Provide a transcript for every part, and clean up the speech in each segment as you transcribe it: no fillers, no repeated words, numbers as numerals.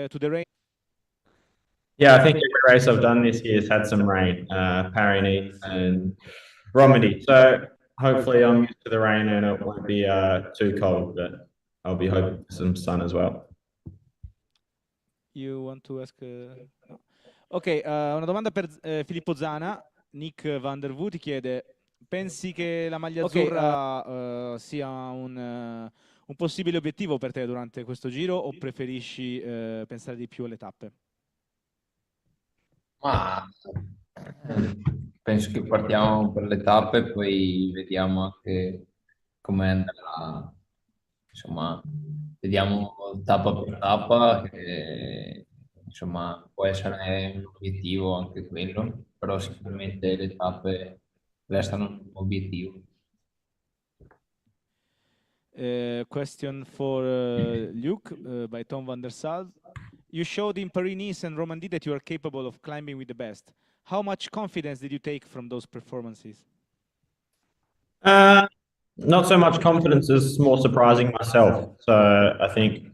to the rain? Yeah, I think every race I've done this year has had some rain, Paris and Romandie. So hopefully I'm used to the rain and it won't be too cold, but I'll be hoping for some sun as well. You want to ask? No. Ok, una domanda per Filippo Zana. Nick van der Wu ti chiede: pensi che la maglia azzurra sia un possibile obiettivo per te durante questo giro o preferisci pensare di più alle tappe? Ma penso che partiamo per le tappe e poi vediamo anche come andrà. Insomma, vediamo tappa per tappa, che, insomma, può essere un obiettivo anche quello, però sicuramente le tappe restano un obiettivo. Question for Luke by Tom van der Sal. You showed in Paris-Nice and Romandie that you are capable of climbing with the best. How much confidence did you take from those performances? Not so much confidence as more surprising myself. So I think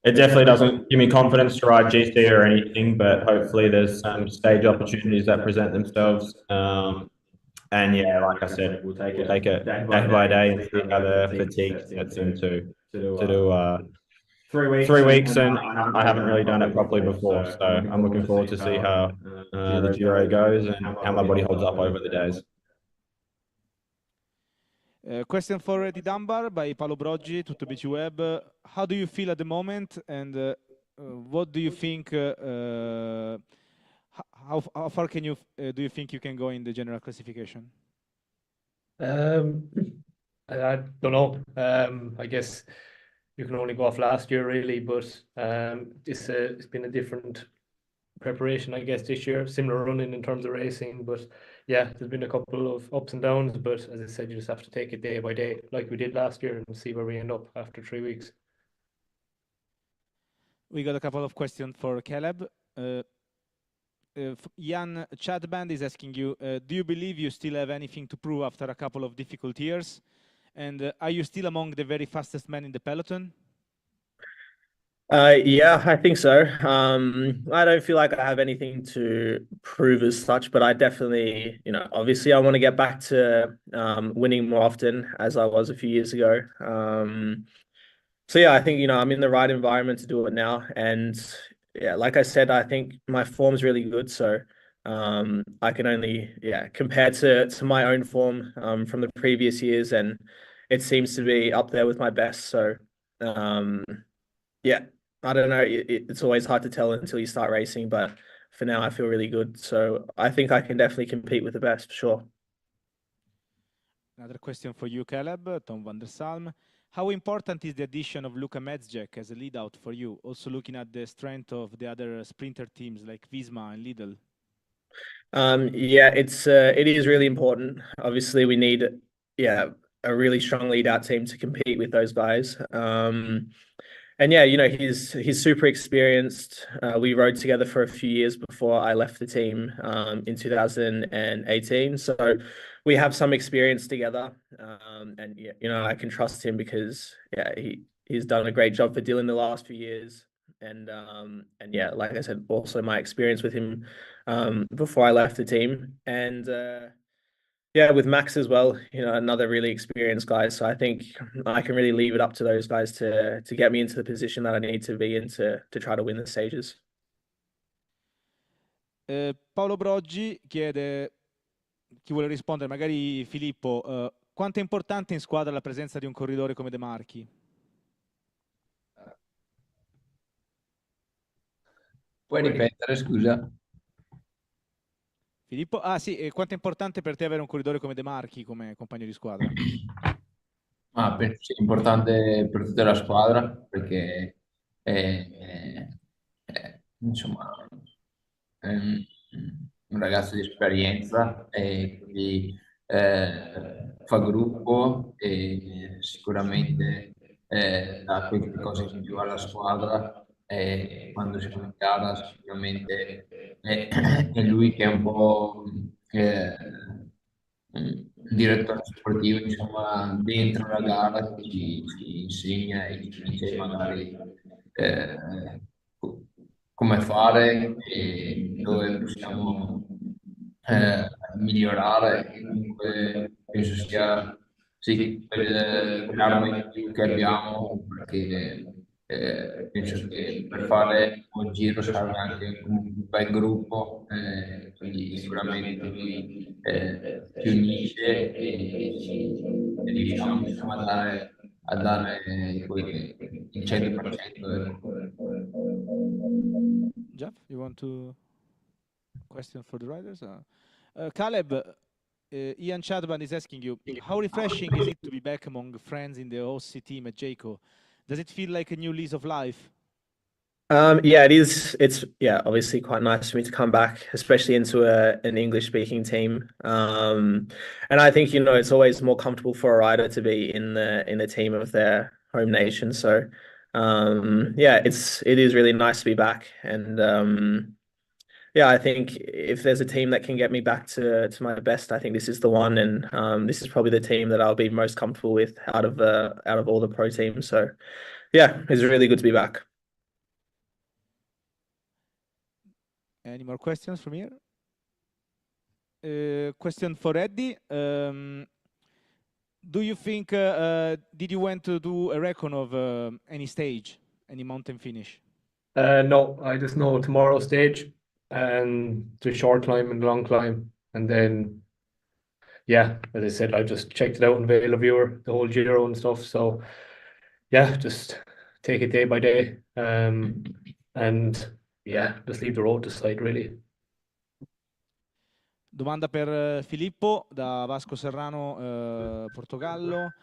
it definitely doesn't give me confidence to ride GC or anything, but hopefully there's some stage opportunities that present themselves. And yeah, like I said, we'll take it day by day and see how the fatigue sets into to do 3 weeks, and I haven't really done it properly before. So I'm looking forward to see how the Giro goes and how my body holds up over the days. Question for Eddie Dunbar by Paolo Broggi, Tutto BC Web. How do you feel at the moment, and what do you think? How far can you do you think you can go in the general classification? I don't know. I guess you can only go off last year, really, but it's been a different preparation, I guess, this year. Similar running in terms of racing, but yeah, there's been a couple of ups and downs. But as I said, you just have to take it day by day, like we did last year, and see where we end up after 3 weeks. We got a couple of questions for Caleb. Jan Chadband is asking you, do you believe you still have anything to prove after a couple of difficult years? And are you still among the very fastest men in the peloton? Yeah, I think so. I don't feel like I have anything to prove as such, but I definitely, obviously I want to get back to winning more often as I was a few years ago. So yeah, I think, I'm in the right environment to do it now. And yeah, like I said, I think my form's really good. So I can only, compare to my own form from the previous years, and it seems to be up there with my best. So yeah, I don't know. It's always hard to tell until you start racing, but for now I feel really good. So I think I can definitely compete with the best, for sure. Another question for you, Caleb, Tom van der Salm. How important is the addition of Luka Medzek as a lead out for you? Also looking at the strength of the other sprinter teams like Visma and Lidl. Yeah, it is really important. Obviously, we need a really strong lead out team to compete with those guys. And yeah, he's super experienced. We rode together for a few years before I left the team in 2018. So we have some experience together. And yeah, I can trust him because he's done a great job for Dylan the last few years. And yeah, like I said, also my experience with him before I left the team. And yeah, with Max as well, another really experienced guy. So I think I can really leave it up to those guys to get me into the position that I need to be in to try to win the stages. Paolo Broggi chiede, chi vuole rispondere, magari Filippo, quanto è importante in squadra la presenza di un corridore come De Marchi? Puoi ripetere, scusa? Filippo? Ah sì, quanto è importante per te avere un corridore come De Marchi come compagno di squadra? Penso sia importante per tutta la squadra perché insomma è un ragazzo di esperienza e quindi fa gruppo e sicuramente dà qualche cosa in più alla squadra e quando siamo in gara sicuramente è lui che è un po' il direttore sportivo, insomma, dentro la gara ci insegna e ci dice magari come fare e dove possiamo migliorare. E comunque penso sia sì, quell'arma in più che abbiamo, perché penso che per fare un giro serve anche un bel gruppo, quindi sicuramente lui si unisce e riusciamo insomma, a dare il 100%. Ecco. Jeff, you want to question for the riders? Caleb, Ian Chadban is asking you, how refreshing is it to be back among friends in the OC team at JAYCO? Does it feel like a new lease of life? Yeah, it is. It's obviously quite nice for me to come back, especially into an English speaking team. And I think, it's always more comfortable for a rider to be in the team of their home nation. So it is really nice to be back. And I think if there's a team that can get me back to my best, I think this is the one. And this is probably the team that I'll be most comfortable with out of all the pro teams. So yeah, it's really good to be back. Any more questions from here? Question for Eddie. Do you think, did you want to do a recon of any stage, any mountain finish? No, I just know tomorrow's stage and the short climb and long climb. And then, as I said, I just checked it out in Vale of Viewer, the whole Giro and stuff. So, just take it day by day. And just leave the road to side, really. Domanda per Filippo da Vasco Serrano, Portogallo.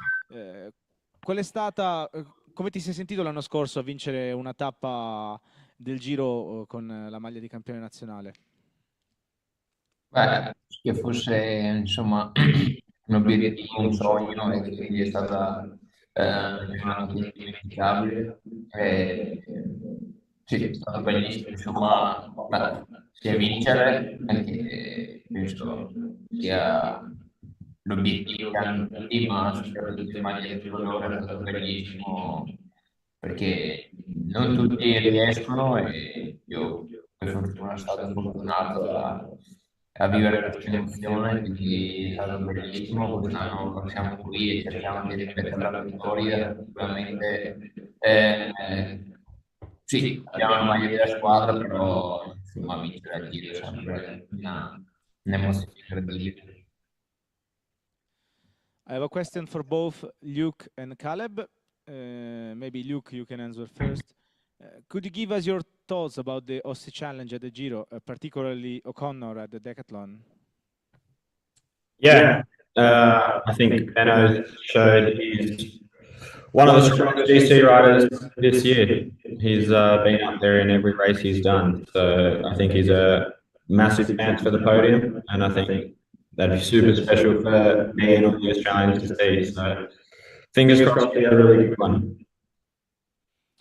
Qual è stata, come ti sei sentito l'anno scorso a vincere una tappa del Giro con la maglia di campione nazionale? Beh, che fosse insomma un obiettivo, un sogno e quindi è stata una giornata indimenticabile. Sì, è stato bellissimo, insomma, sia vincere, anche penso sia l'obiettivo che hanno tutti, ma soprattutto in maglia di colore è stato bellissimo perché non tutti riescono e io per fortuna sono stato fortunato a vivere questa emozione, quindi è stato bellissimo. Quest'anno siamo qui e cerchiamo di ripetere la vittoria. Sicuramente sì, abbiamo la maglia della squadra, però insomma vincere a Giro è sempre un'emozione incredibile. I have a question for both Luke and Caleb. Maybe Luke, you can answer first. Could you give us your thoughts about the Ossi Challenge at the Giro, particularly O'Connor at the Decathlon? Yeah, I think Benno showed he's one of the strongest GC riders this year. He's been up there in every race he's done. So I think he's a massive chance for the podium. And I think that'd be super special for me and all the Australians to see. So fingers crossed he has a really good one.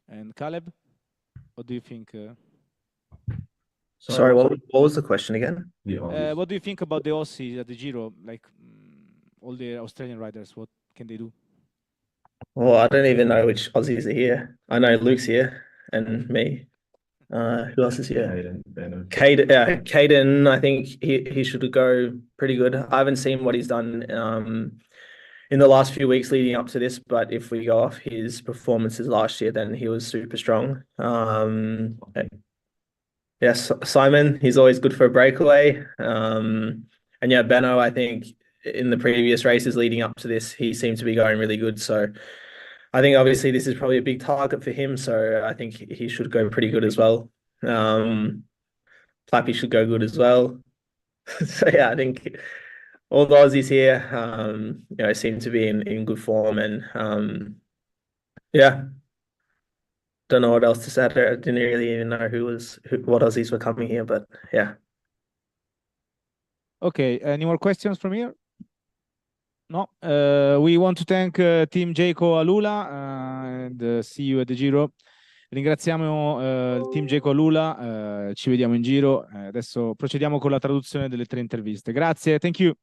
And Caleb, what do you think? Sorry, what was the question again? What do you think about the Aussie at the Giro? Like all the Australian riders, what can they do? Well, I don't even know which Aussies are here. I know Luke's here and me. Who else is here? Caden, I think he should go pretty good. I haven't seen what he's done in the last few weeks leading up to this, but if we go off his performances last year, then he was super strong. Yes, Simon, he's always good for a breakaway. And Benno, I think in the previous races leading up to this, he seemed to be going really good. So I think obviously this is probably a big target for him. So I think he should go pretty good as well. Plappy should go good as well. So I think all the Aussies here, seem to be in good form. And don't know what else to say. I didn't really even know what Aussies were coming here, but yeah. Okay, any more questions from here? No. We want to thank Team JAYCO ALULA and see you at the Giro. Ringraziamo il Team JAYCO ALULA, ci vediamo in giro. Adesso procediamo con la traduzione delle 3 interviste. Grazie, thank you.